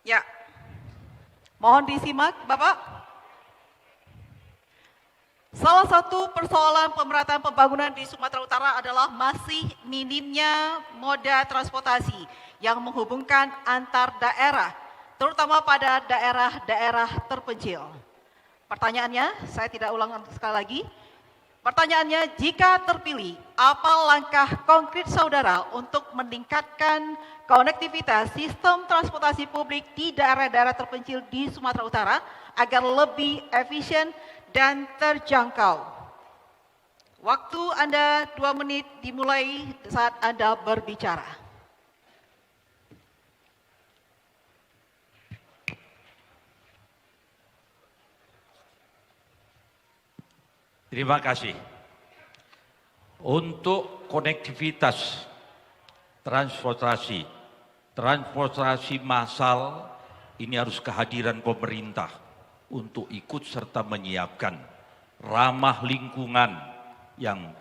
Ya, mohon disimak Bapak. Salah satu persoalan pemerataan pembangunan di Sumatera Utara adalah masih minimnya moda transportasi yang menghubungkan antar daerah, terutama pada daerah-daerah terpencil. Pertanyaannya, saya tidak ulang sekali lagi. Pertanyaannya, jika terpilih, apa langkah konkret saudara untuk meningkatkan konektivitas sistem transportasi publik di daerah-daerah terpencil di Sumatera Utara agar lebih efisien dan terjangkau? Waktu Anda 2 menit dimulai saat Anda berbicara. Terima kasih. Untuk konektivitas transportasi massal ini harus kehadiran pemerintah untuk ikut serta menyiapkan ramah lingkungan yang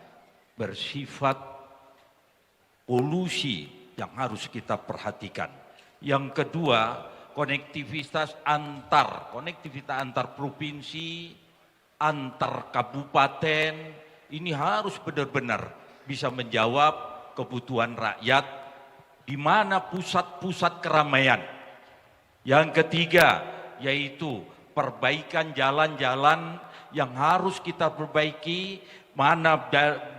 bersifat polusi yang harus kita perhatikan. Yang kedua, konektivitas antar provinsi, antar kabupaten, ini harus benar-benar bisa menjawab kebutuhan rakyat di mana pusat-pusat keramaian. Yang ketiga, yaitu perbaikan jalan-jalan yang harus kita perbaiki, mana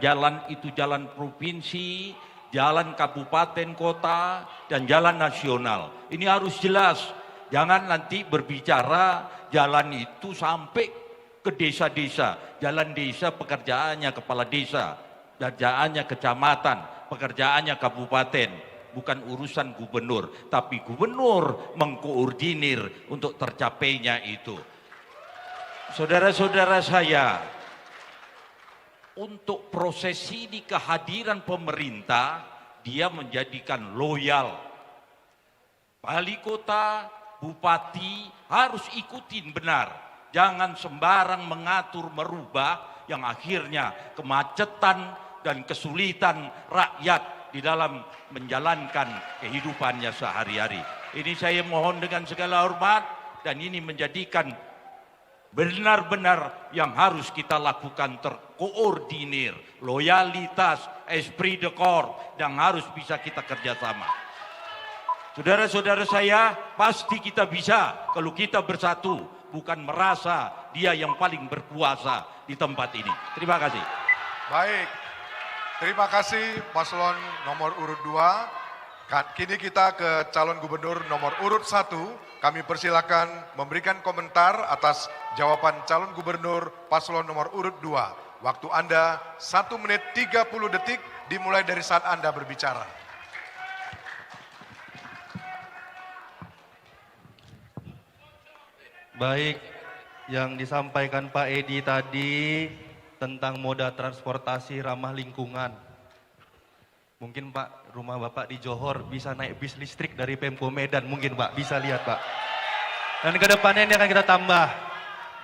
jalan itu jalan provinsi, jalan kabupaten kota, dan jalan nasional. Ini harus jelas, jangan nanti berbicara jalan itu sampai ke desa-desa, jalan desa pekerjaannya kepala desa, pekerjaannya kecamatan, pekerjaannya kabupaten, bukan urusan gubernur, tapi gubernur mengkoordinir untuk tercapainya itu. Saudara-saudara saya, untuk proses ini kehadiran pemerintah, dia menjadikan loyal. Wali kota, bupati harus ikutin benar. Jangan sembarang mengatur, merubah yang akhirnya kemacetan dan kesulitan rakyat di dalam menjalankan kehidupannya sehari-hari. Ini saya mohon dengan segala hormat, dan ini menjadikan benar-benar yang harus kita lakukan terkoordinir, loyalitas, esprit de corps yang harus bisa kita kerjasama. Saudara-saudara saya, pasti kita bisa kalau kita bersatu, bukan merasa dia yang paling berkuasa di tempat ini. Terima kasih. Baik, terima kasih paslon nomor urut 2. Kini kita ke calon gubernur nomor urut 1. Kami persilakan memberikan komentar atas jawaban calon gubernur paslon nomor urut 2. Waktu Anda 1 menit 30 detik dimulai dari saat Anda berbicara. Baik, yang disampaikan Pak Edi tadi tentang moda transportasi ramah lingkungan. Mungkin Pak, rumah Bapak di Johor bisa naik bis listrik dari Pemko Medan, mungkin Pak, bisa lihat Pak. Dan ke depannya ini akan kita tambah.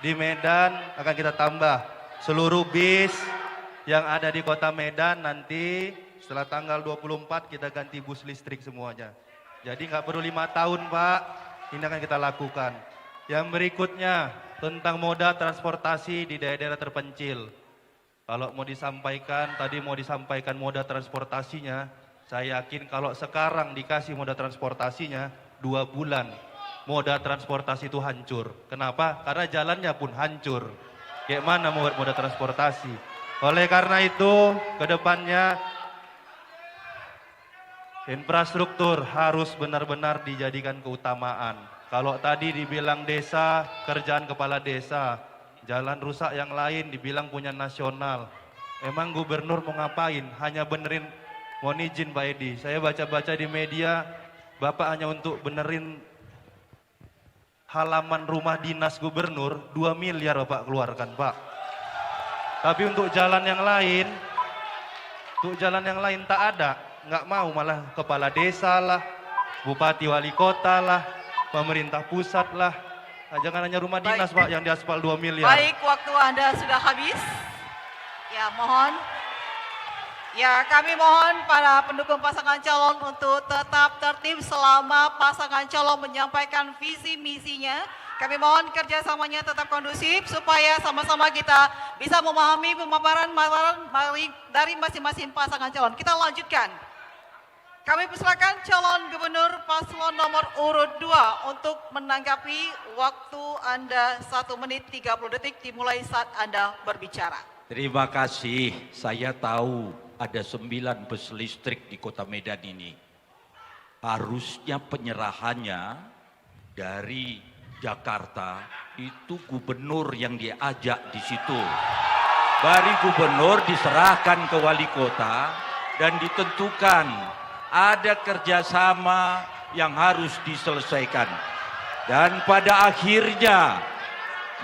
Di Medan akan kita tambah seluruh bis yang ada di kota Medan nanti setelah tanggal 24 kita ganti bus listrik semuanya. Jadi nggak perlu 5 tahun Pak, ini akan kita lakukan. Yang berikutnya tentang moda transportasi di daerah-daerah terpencil. Kalau mau disampaikan, tadi mau disampaikan moda transportasinya, saya yakin kalau sekarang dikasih moda transportasinya 2 bulan, moda transportasi itu hancur. Kenapa? Karena jalannya pun hancur. Kayak mana mau moda transportasi? Oleh karena itu, ke depannya infrastruktur harus benar-benar dijadikan keutamaan. Kalau tadi dibilang desa, kerjaan kepala desa, jalan rusak yang lain dibilang punya nasional. Emang gubernur mau ngapain? Hanya benerin, mohon izin Pak Edi, saya baca-baca di media, Bapak hanya untuk benerin halaman rumah dinas gubernur, 2 miliar Bapak keluarkan Pak. Tapi untuk jalan yang lain, tak ada, nggak mau, malah kepala desa lah, bupati wali kota lah, pemerintah pusat lah. Nah, jangan hanya rumah dinas Pak yang diaspal 2 miliar. Baik, waktu Anda sudah habis. Ya, mohon. Ya, kami mohon para pendukung pasangan calon untuk tetap tertib selama pasangan calon menyampaikan visi misinya. Kami mohon kerjasamanya tetap kondusif supaya sama-sama kita bisa memahami pemaparan dari masing-masing pasangan calon. Kita lanjutkan. Kami persilakan calon gubernur paslon nomor urut 2 untuk menanggapi waktu Anda 1 menit 30 detik dimulai saat Anda berbicara. Terima kasih, saya tahu ada 9 bus listrik di kota Medan ini. Harusnya penyerahannya dari Jakarta itu gubernur yang diajak di situ. Dari gubernur diserahkan ke wali kota dan ditentukan ada kerjasama yang harus diselesaikan. Dan pada akhirnya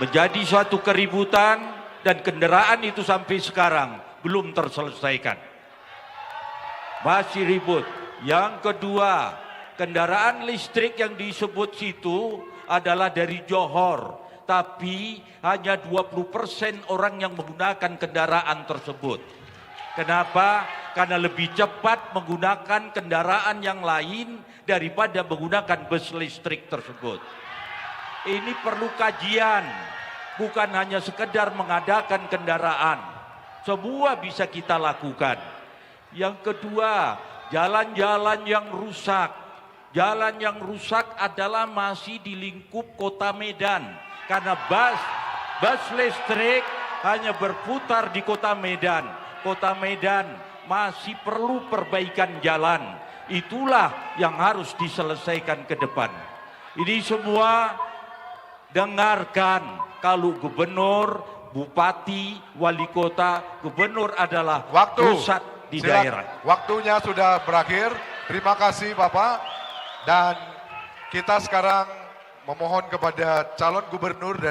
menjadi suatu keributan dan kendaraan itu sampai sekarang belum terselesaikan. Masih ribut. Yang kedua, kendaraan listrik yang disebut situ adalah dari Johor. Tapi hanya 20% orang yang menggunakan kendaraan tersebut. Kenapa? Karena lebih cepat menggunakan kendaraan yang lain daripada menggunakan bus listrik tersebut. Ini perlu kajian, bukan hanya sekedar mengadakan kendaraan. Semua bisa kita lakukan. Yang kedua, jalan-jalan yang rusak. Jalan yang rusak adalah masih di lingkup kota Medan. Karena bus listrik hanya berputar di kota Medan. Kota Medan masih perlu perbaikan jalan. Itulah yang harus diselesaikan ke depan. Ini semua dengarkan kalau gubernur, bupati, wali kota, gubernur adalah pusat di daerah. Waktunya sudah berakhir. Terima kasih Bapak. Dan kita sekarang memohon kepada calon gubernur dari